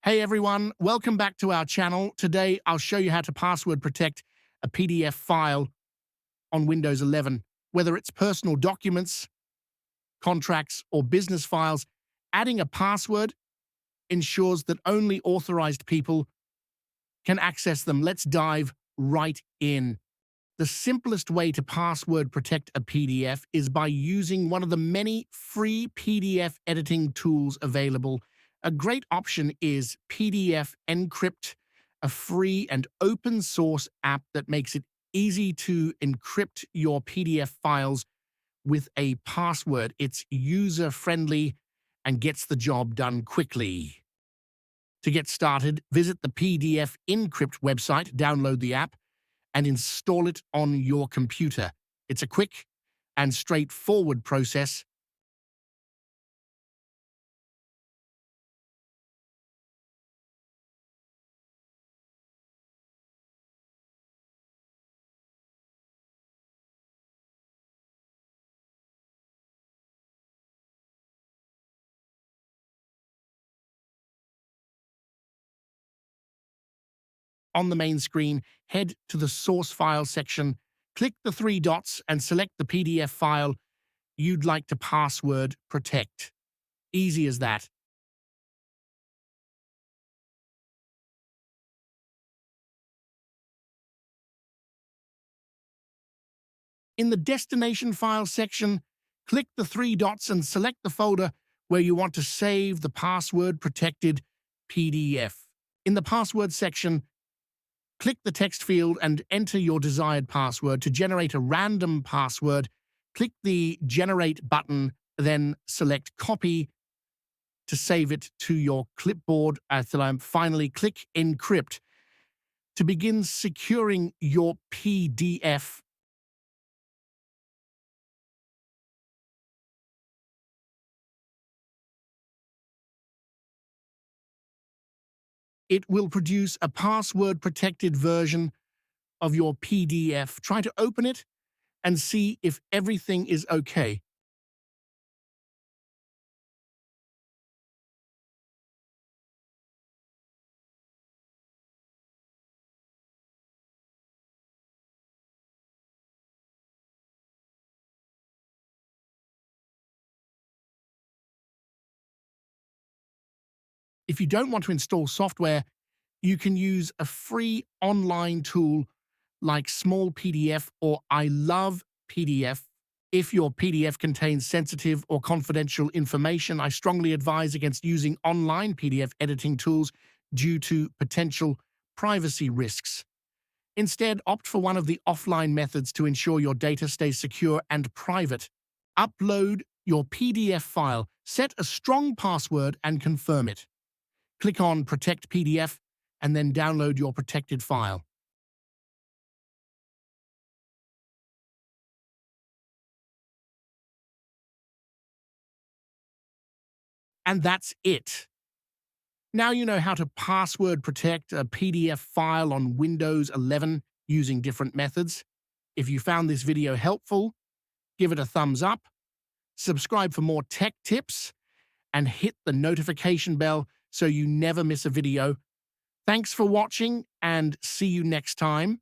Hey everyone, welcome back to our channel. Today I'll show you how to password protect a PDF file on Windows 11. Whether it's personal documents, contracts, or business files, adding a password ensures that only authorized people can access them. Let's dive right in. The simplest way to password protect a PDF is by using one of the many free PDF editing tools available. A great option is PDF Encrypt, a free and open source app that makes it easy to encrypt your PDF files with a password. It's user-friendly and gets the job done quickly. To get started, visit the PDF Encrypt website, download the app, and install it on your computer. It's a quick and straightforward process. On the main screen, head to the source file section, click the three dots and select the PDF file you'd like to password protect. Easy as that. In the destination file section, click the three dots and select the folder where you want to save the password protected PDF. In the password section, click the text field and enter your desired password. To generate a random password, click the Generate button, then select Copy to save it to your clipboard. Finally, click Encrypt to begin securing your PDF. It will produce a password-protected version of your PDF. Try to open it and see if everything is okay. If you don't want to install software, you can use a free online tool like Small PDF or I Love PDF. If your PDF contains sensitive or confidential information, I strongly advise against using online PDF editing tools due to potential privacy risks. Instead, opt for one of the offline methods to ensure your data stays secure and private. Upload your PDF file, set a strong password, and confirm it. Click on Protect PDF and then download your protected file. And that's it. Now you know how to password protect a PDF file on Windows 11 using different methods. If you found this video helpful, give it a thumbs up, subscribe for more tech tips, and hit the notification bell so you never miss a video. Thanks for watching and see you next time.